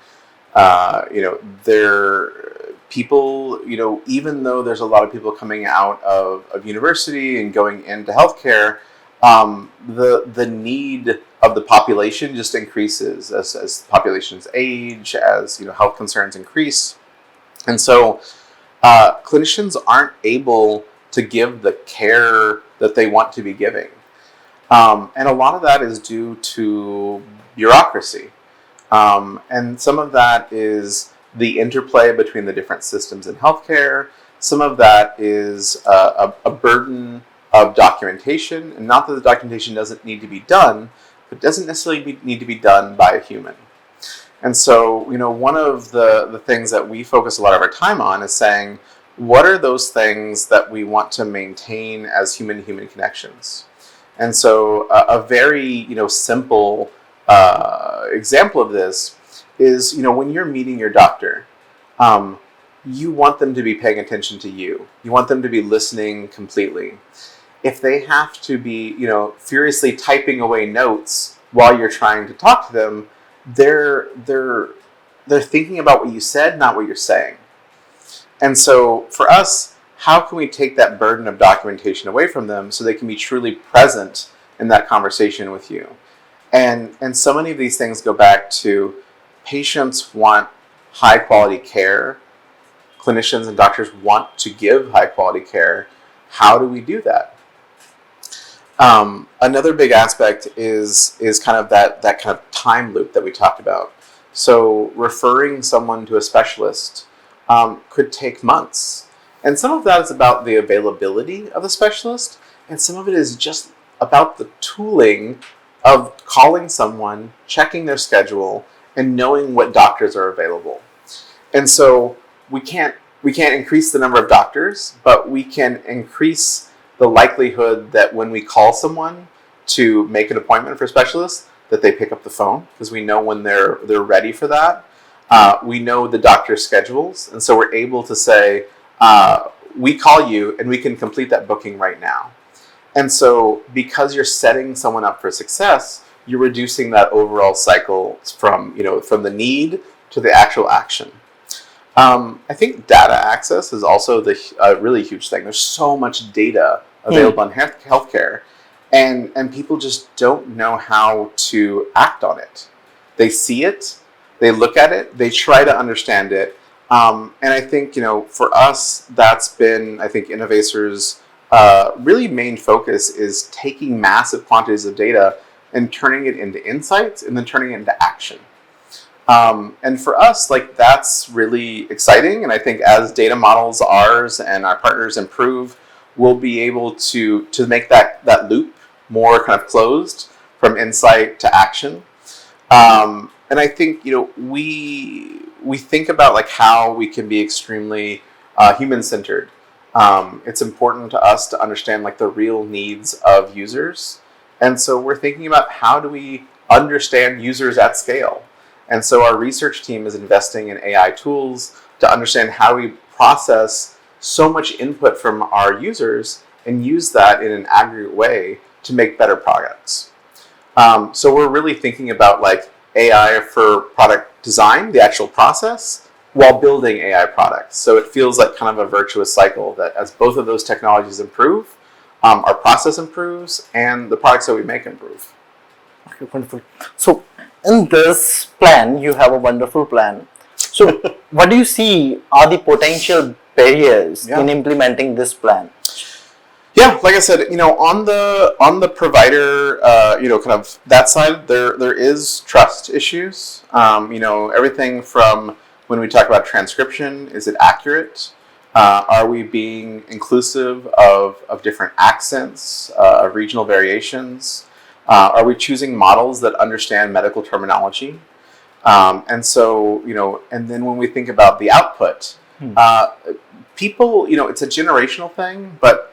Speaker 2: People, even though there's a lot of people coming out of university and going into healthcare, the need of the population just increases as populations age, as health concerns increase, and so clinicians aren't able to give the care that they want to be giving, and a lot of that is due to bureaucracy, and some of that is the interplay between the different systems in healthcare. Some of that is a burden of documentation, and not that the documentation doesn't need to be done, but doesn't necessarily need to be done by a human. And so, one of the things that we focus a lot of our time on is saying, what are those things that we want to maintain as human-to-human connections? And so, a very simple example of this is, when you're meeting your doctor, you want them to be paying attention to you. You want them to be listening completely. If they have to be, furiously typing away notes while you're trying to talk to them, they're thinking about what you said, not what you're saying. And so for us, how can we take that burden of documentation away from them so they can be truly present in that conversation with you? And so many of these things go back to patients want high quality care. Clinicians and doctors want to give high quality care. How do we do that? Another big aspect is kind of that kind of time loop that we talked about. So referring someone to a specialist could take months. And some of that is about the availability of the specialist, and some of it is just about the tooling of calling someone, checking their schedule, and knowing what doctors are available. And so we can't increase the number of doctors, but we can increase the likelihood that when we call someone to make an appointment for a specialist, that they pick up the phone, because we know when they're ready for that. We know the doctor's schedules, and so we're able to say, we call you and we can complete that booking right now. And so because you're setting someone up for success, you're reducing that overall cycle from the need to the actual action. I think data access is also a really huge thing. There's so much data available in healthcare, and people just don't know how to act on it. They see it, they look at it, they try to understand it, and I think for us, that's been, I think, Innovaccer's really main focus is taking massive quantities of data and turning it into insights and then turning it into action. And for us, that's really exciting. And I think as data models, ours and our partners improve, we'll be able to make that loop more kind of closed from insight to action. And I think, we think about how we can be extremely human-centered. It's important to us to understand the real needs of users. And so we're thinking about how do we understand users at scale. And so our research team is investing in AI tools to understand how we process so much input from our users and use that in an aggregate way to make better products. So we're really thinking about like AI for product design, the actual process, while building AI products. So it feels like kind of a virtuous cycle that as both of those technologies improve, our process improves and the products that we make improve.
Speaker 1: Okay, wonderful. So in this plan, you have a wonderful plan. So what do you see are the potential barriers in implementing this plan?
Speaker 2: Yeah, like I said, on the provider, kind of that side, there is trust issues. Everything from when we talk about transcription, is it accurate? Are we being inclusive of different accents, of regional variations? Are we choosing models that understand medical terminology? And so, and then when we think about the output, people, it's a generational thing, but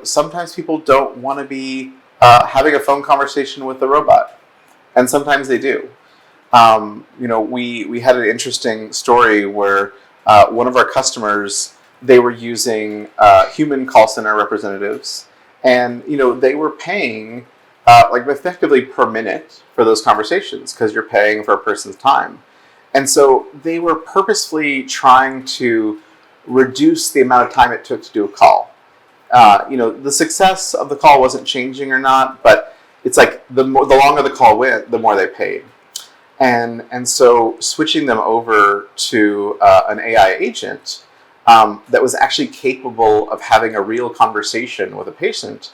Speaker 2: sometimes people don't want to be having a phone conversation with a robot, and sometimes they do. We had an interesting story where one of our customers, they were using human call center representatives, and they were paying like effectively per minute for those conversations because you're paying for a person's time, and so they were purposefully trying to reduce the amount of time it took to do a call. The success of the call wasn't changing or not, but it's like the longer the call went, the more they paid. And so switching them over to an AI agent that was actually capable of having a real conversation with a patient,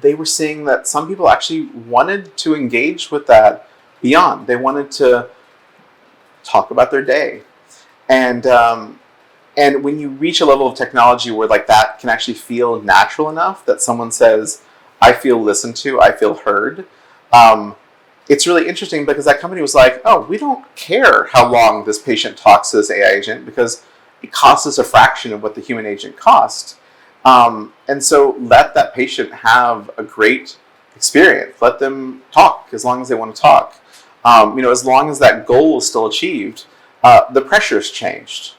Speaker 2: they were seeing that some people actually wanted to engage with that beyond. They wanted to talk about their day. And when you reach a level of technology where like that can actually feel natural enough that someone says, I feel listened to, I feel heard, it's really interesting because that company was like, oh, we don't care how long this patient talks to this AI agent because it costs us a fraction of what the human agent cost. And so let that patient have a great experience. Let them talk as long as they want to talk. As long as that goal is still achieved, the pressure's changed.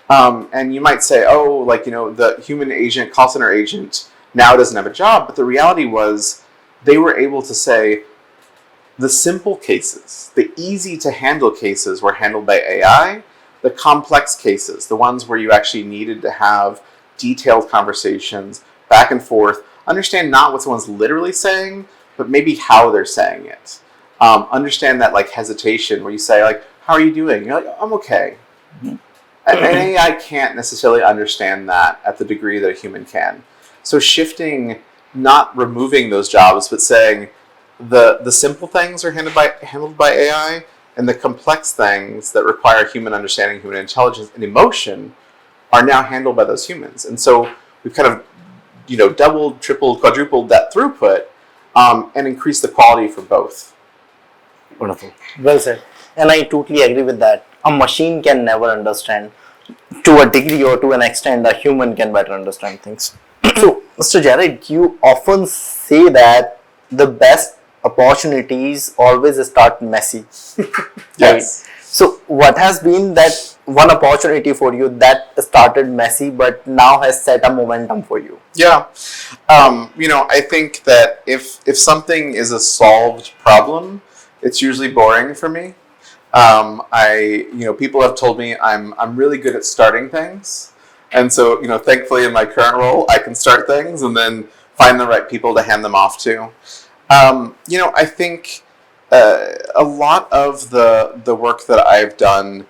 Speaker 2: And you might say, oh, the human agent, call center agent now doesn't have a job. But the reality was they were able to say the simple cases, the easy to handle cases were handled by AI. The complex cases, the ones where you actually needed to have detailed conversations back and forth, understand not what someone's literally saying, but maybe how they're saying it. Understand that hesitation where you say how are you doing? You're like, I'm okay. Mm-hmm. An AI can't necessarily understand that at the degree that a human can. So shifting, not removing those jobs, but saying the simple things are handled by AI, and the complex things that require human understanding, human intelligence, and emotion are now handled by those humans. And so we've kind of doubled, tripled, quadrupled that throughput and increased the quality for both.
Speaker 1: Wonderful. Well said. And I totally agree with that. A machine can never understand. To a degree or to an extent, a human can better understand things. So, Mr. Jared, you often say that the best opportunities always start messy.
Speaker 2: Yes.
Speaker 1: Right? So, what has been that one opportunity for you that started messy but now has set a momentum for you?
Speaker 2: Yeah. I think that if something is a solved problem, it's usually boring for me. People have told me I'm really good at starting things, and so thankfully in my current role I can start things and then find the right people to hand them off to. I think a lot of the work that I've done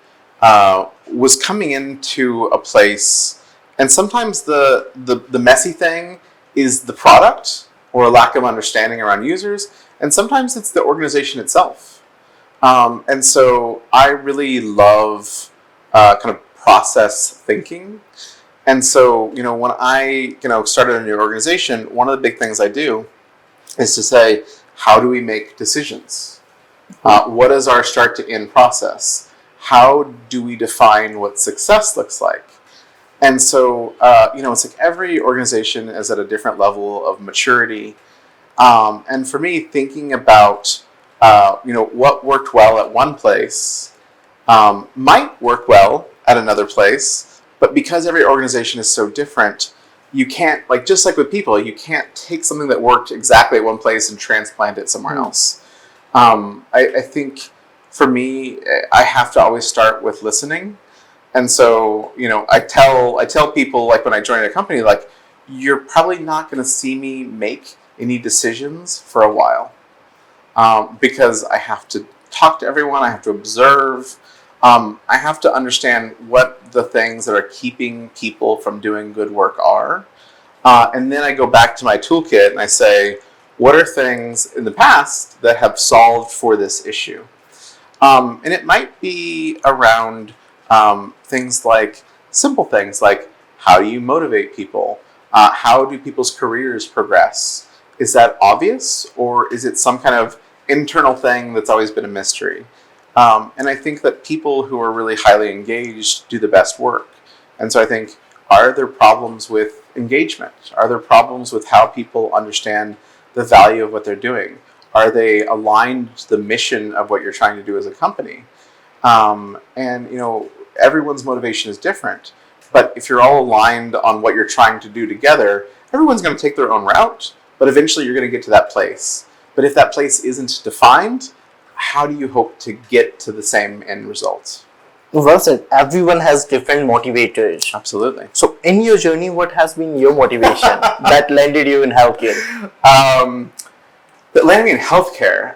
Speaker 2: was coming into a place, and sometimes the messy thing is the product or a lack of understanding around users, and sometimes it's the organization itself. And so I really love kind of process thinking. And so, when I, started a new organization, one of the big things I do is to say, how do we make decisions? What is our start to end process? How do we define what success looks like? And so, it's like every organization is at a different level of maturity. And for me, thinking about what worked well at one place might work well at another place, but because every organization is so different, you can't, like, just like with people, you can't take something that worked exactly at one place and transplant it somewhere else. I think for me, I have to always start with listening. And so, I tell people, like, when I join a company, like, you're probably not going to see me make any decisions for a while, because I have to talk to everyone. I have to observe. I have to understand what the things that are keeping people from doing good work are. And then I go back to my toolkit and I say, what are things in the past that have solved for this issue? And it might be around things like simple things like, how do you motivate people? How do people's careers progress? Is that obvious, or is it some kind of internal thing that's always been a mystery? And I think that people who are really highly engaged do the best work. And so I think, are there problems with engagement? Are there problems with how people understand the value of what they're doing? Are they aligned to the mission of what you're trying to do as a company? And everyone's motivation is different. But if you're all aligned on what you're trying to do together, everyone's going to take their own route, but eventually you're going to get to that place. But if that place isn't defined, how do you hope to get to the same end result?
Speaker 1: Well said. Everyone has different motivators.
Speaker 2: Absolutely.
Speaker 1: So in your journey, what has been your motivation that landed you in healthcare?
Speaker 2: That landed me in healthcare.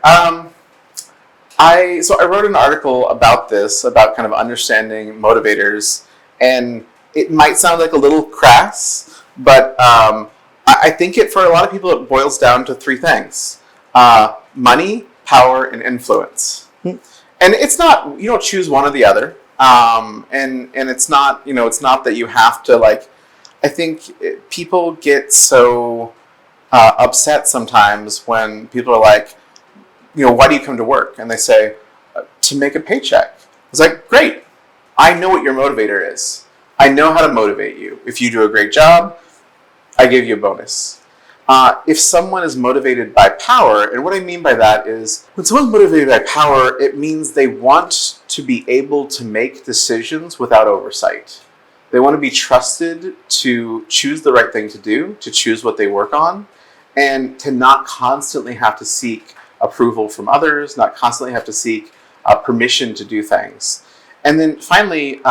Speaker 2: I wrote an article about this, about kind of understanding motivators, and it might sound like a little crass, but I think for a lot of people it boils down to three things: money, power, and influence. And it's not, you don't choose one or the other, and it's not, it's not that you have to, like, I think people get so upset sometimes when people are like, why do you come to work? And they say, to make a paycheck. It's like, great. I know what your motivator is. I know how to motivate you. If you do a great job, I give you a bonus. If someone is motivated by power, and what I mean by that is, when someone's motivated by power, it means they want to be able to make decisions without oversight. They want to be trusted to choose the right thing to do, to choose what they work on, and to not constantly have to seek approval from others, not constantly have to seek permission to do things. And then finally,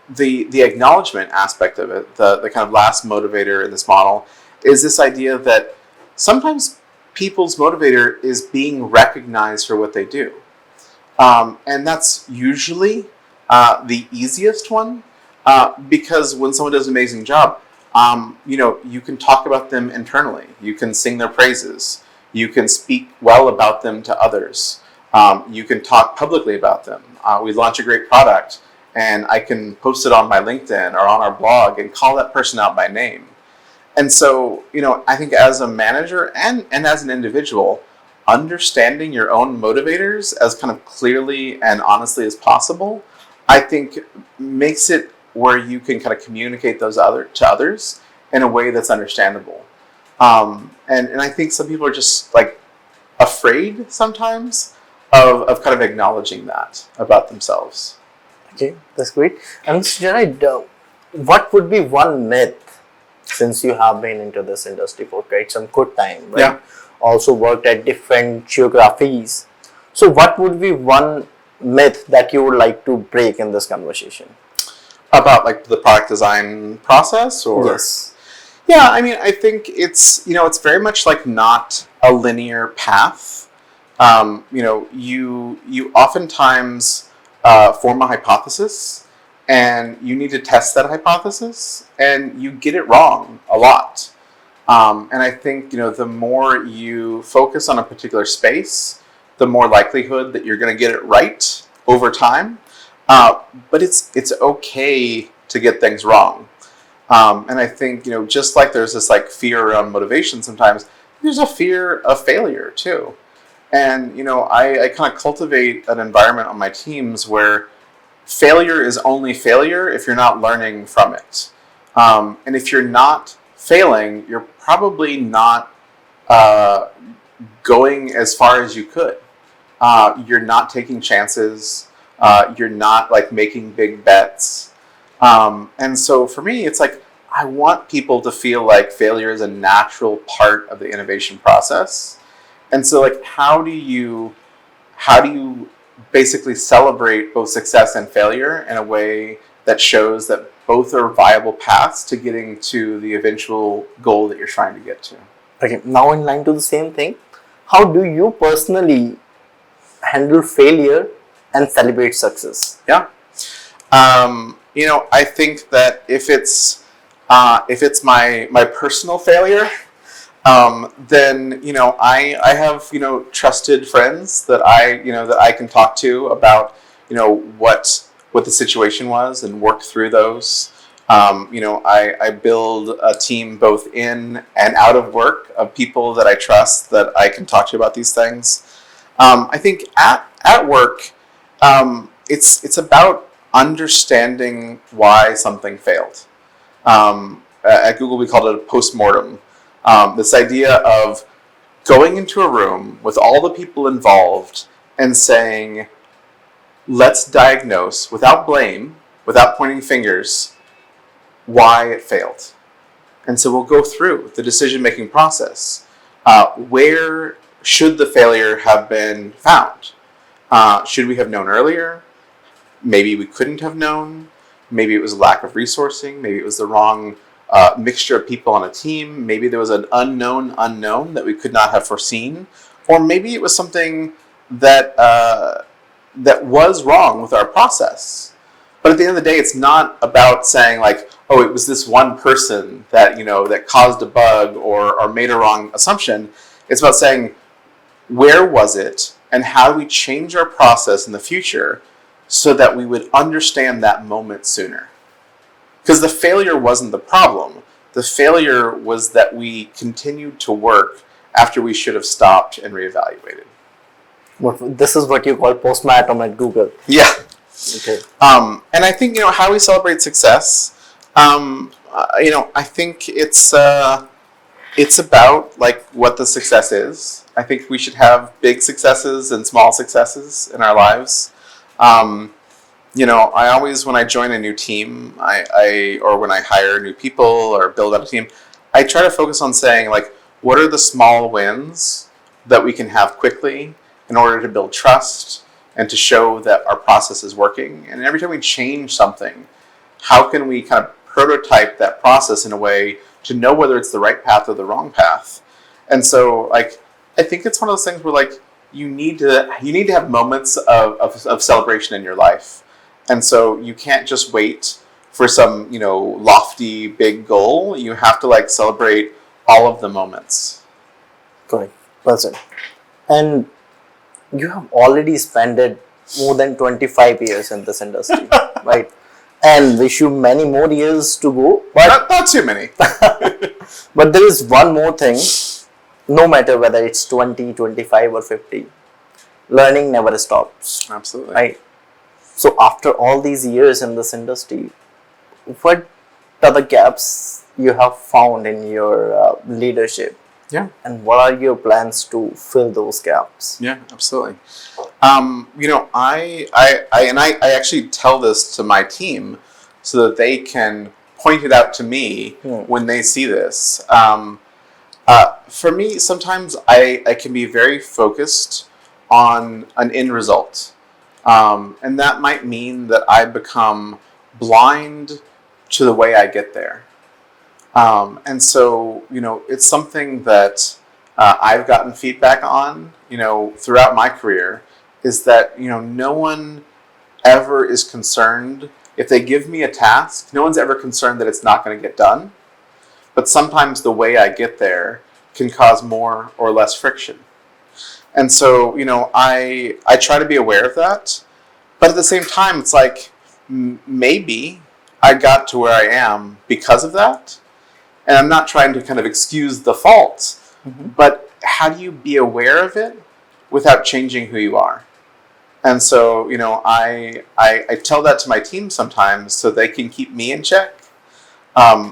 Speaker 2: the acknowledgement aspect of it, the kind of last motivator in this model, is this idea that sometimes people's motivator is being recognized for what they do. And that's usually the easiest one, because when someone does an amazing job, you can talk about them internally. You can sing their praises. You can speak well about them to others. You can talk publicly about them. We launch a great product, and I can post it on my LinkedIn or on our blog and call that person out by name. And so, I think as a manager and as an individual, understanding your own motivators as kind of clearly and honestly as possible, I think makes it where you can kind of communicate those to others in a way that's understandable. And I think some people are just like afraid sometimes of kind of acknowledging that about themselves.
Speaker 1: Okay, that's great. And Jared, what would be one myth, since you have been into this industry for quite some good time, right?
Speaker 2: Yeah.
Speaker 1: Also worked at different geographies. So what would be one myth that you would like to break in this conversation?
Speaker 2: About like the product design process, or?
Speaker 1: Yes.
Speaker 2: Yeah, I mean, I think it's, it's very much like not a linear path. You oftentimes form a hypothesis, and you need to test that hypothesis, and you get it wrong a lot. And I think, the more you focus on a particular space, the more likelihood that you're going to get it right over time. But it's okay to get things wrong. And I think, just like there's this like fear around motivation sometimes, there's a fear of failure too. And, I kind of cultivate an environment on my teams where failure is only failure if you're not learning from it. And if you're not failing, you're probably not going as far as you could. You're not taking chances. You're not like making big bets. And so for me, it's like, I want people to feel like failure is a natural part of the innovation process. And so like how do you basically celebrate both success and failure in a way that shows that both are viable paths to getting to the eventual goal that you're trying to get to?
Speaker 1: Okay, now in line to the same thing, how do you personally handle failure and celebrate success?
Speaker 2: Yeah. I think that if it's my personal failure, then I have trusted friends that I can talk to about what the situation was and work through those. I build a team both in and out of work of people that I trust that I can talk to about these things. I think at work, it's about understanding why something failed. At Google, we called it a postmortem. This idea of going into a room with all the people involved and saying, let's diagnose without blame, without pointing fingers, why it failed. And so we'll go through the decision-making process. Where should the failure have been found? Should we have known earlier? Maybe we couldn't have known. Maybe it was a lack of resourcing. Maybe it was the wrong mixture of people on a team. Maybe there was an unknown that we could not have foreseen. Or maybe it was something that was wrong with our process. But at the end of the day, it's not about saying like, oh, it was this one person that that caused a bug or made a wrong assumption. It's about saying, where was it, and how do we change our process in the future so that we would understand that moment sooner? Because the failure wasn't the problem. The failure was that we continued to work after we should have stopped and reevaluated.
Speaker 1: This is what you call postmortem at Google.
Speaker 2: Yeah.
Speaker 1: Okay.
Speaker 2: And I think how we celebrate success. I think it's about like what the success is. I think we should have big successes and small successes in our lives. I always, when I join a new team, or when I hire new people or build out a team, I try to focus on saying like, what are the small wins that we can have quickly in order to build trust and to show that our process is working? And every time we change something, how can we kind of prototype that process in a way to know whether it's the right path or the wrong path? And so like, I think it's one of those things where like, you need to have moments of celebration in your life. And so you can't just wait for some, lofty big goal. You have to like celebrate all of the moments.
Speaker 1: Correct. That's it. And you have already spent more than 25 years in this industry, right? And wish you many more years to go. But
Speaker 2: Not too many.
Speaker 1: But there is one more thing. No matter whether it's 20, 25 or 50, learning never stops.
Speaker 2: Absolutely.
Speaker 1: Right? So after all these years in this industry, what are the gaps you have found in your leadership?
Speaker 2: Yeah.
Speaker 1: And what are your plans to fill those gaps?
Speaker 2: Yeah, absolutely. I actually tell this to my team so that they can point it out to me when they see this. For me, sometimes I can be very focused on an end result. And that might mean that I become blind to the way I get there. And so, it's something that I've gotten feedback on, throughout my career, is that, no one ever is concerned. If they give me a task, no one's ever concerned that it's not going to get done. But sometimes the way I get there can cause more or less friction. And so, I try to be aware of that. But at the same time, it's like, maybe I got to where I am because of that. And I'm not trying to kind of excuse the fault. Mm-hmm. But how do you be aware of it without changing who you are? And so, I tell that to my team sometimes so they can keep me in check.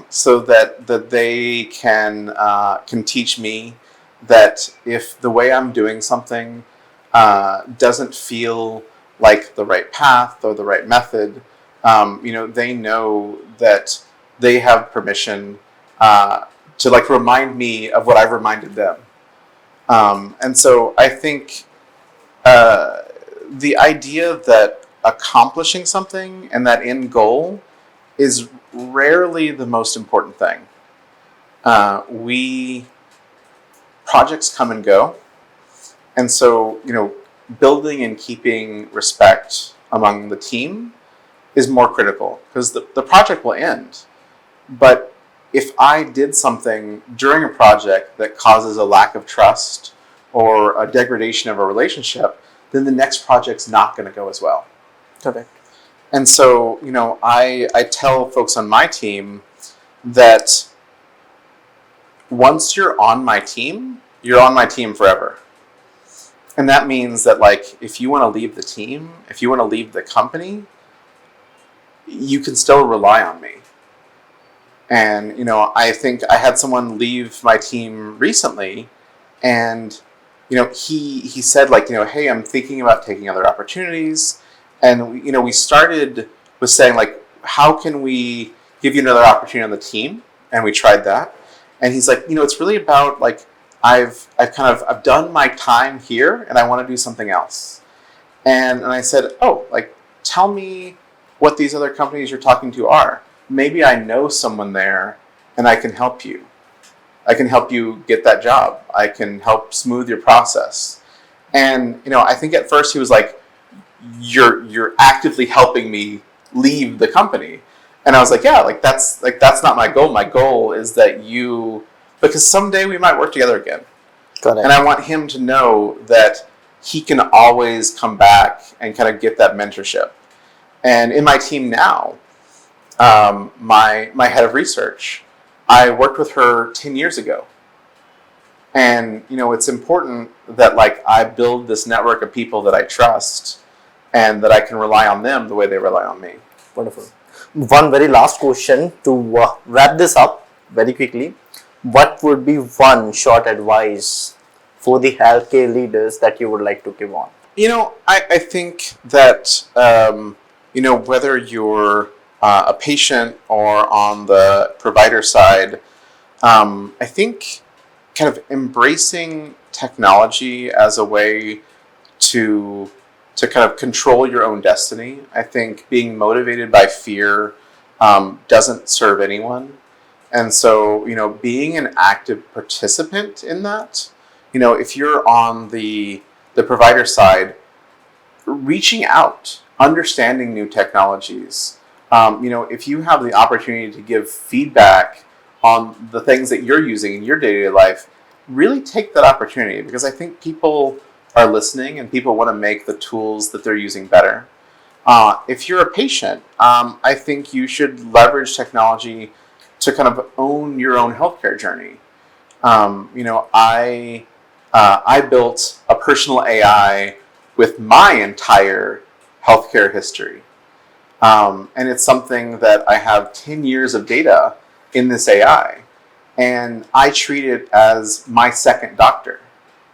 Speaker 2: So that they can teach me that if the way I'm doing something doesn't feel like the right path or the right method, they know that they have permission to like remind me of what I've reminded them. And so I think the idea that accomplishing something and that end goal is rarely the most important thing. Projects come and go. And so, building and keeping respect among the team is more critical because the project will end. But if I did something during a project that causes a lack of trust or a degradation of a relationship, then the next project's not going to go as well.
Speaker 1: Correct.
Speaker 2: And so, I tell folks on my team that once you're on my team, you're on my team forever. And that means that, like, if you want to leave the team, if you want to leave the company, you can still rely on me. And, I think I had someone leave my team recently, and, he said, like, hey, I'm thinking about taking other opportunities. And, we started with saying, like, how can we give you another opportunity on the team? And we tried that. And he's like, it's really about, like, I've done my time here and I want to do something else. And I said, oh, like, tell me what these other companies you're talking to are. Maybe I know someone there and I can help you. I can help you get that job. I can help smooth your process. And, I think at first he was like, you're actively helping me leave the company. And I was like, yeah, that's not my goal. My goal is that because someday we might work together again.
Speaker 1: Got it.
Speaker 2: And I want him to know that he can always come back and kind of get that mentorship. And in my team now, my head of research, I worked with her 10 years ago. And, it's important that, like, I build this network of people that I trust and that I can rely on them the way they rely on me.
Speaker 1: Wonderful. One very last question to wrap this up very quickly. What would be one short advice for the healthcare leaders that you would like to give on?
Speaker 2: I think that, whether you're a patient or on the provider side, I think kind of embracing technology as a way to kind of control your own destiny. I think being motivated by fear doesn't serve anyone. And so, being an active participant in that, if you're on the provider side, reaching out, understanding new technologies, if you have the opportunity to give feedback on the things that you're using in your day-to-day life, really take that opportunity, because I think people are listening and people want to make the tools that they're using better. If you're a patient, I think you should leverage technology to kind of own your own healthcare journey. I built a personal AI with my entire healthcare history. And it's something that I have 10 years of data in this AI. And I treat it as my second doctor.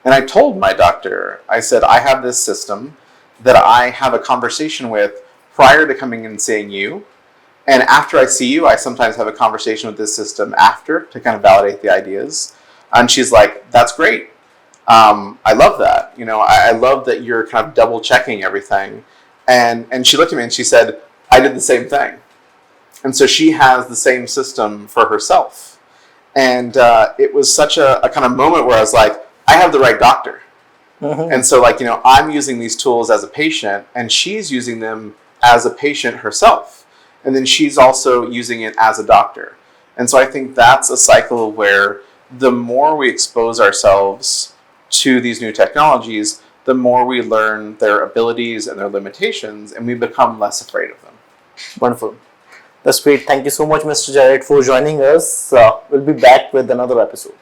Speaker 2: And I told my doctor, I said, I have this system that I have a conversation with prior to coming and seeing you. And after I see you, I sometimes have a conversation with this system after to kind of validate the ideas. And she's like, that's great. I love that. I love that you're kind of double checking everything. And she looked at me and she said, I did the same thing. And so she has the same system for herself. And it was such a kind of moment where I was like, I have the right doctor. Mm-hmm. And so, like, I'm using these tools as a patient, and she's using them as a patient herself. And then she's also using it as a doctor. And so I think that's a cycle where the more we expose ourselves to these new technologies, the more we learn their abilities and their limitations, and we become less afraid of them.
Speaker 1: Wonderful. That's great. Thank you so much, Mr. Jared, for joining us. We'll be back with another episode.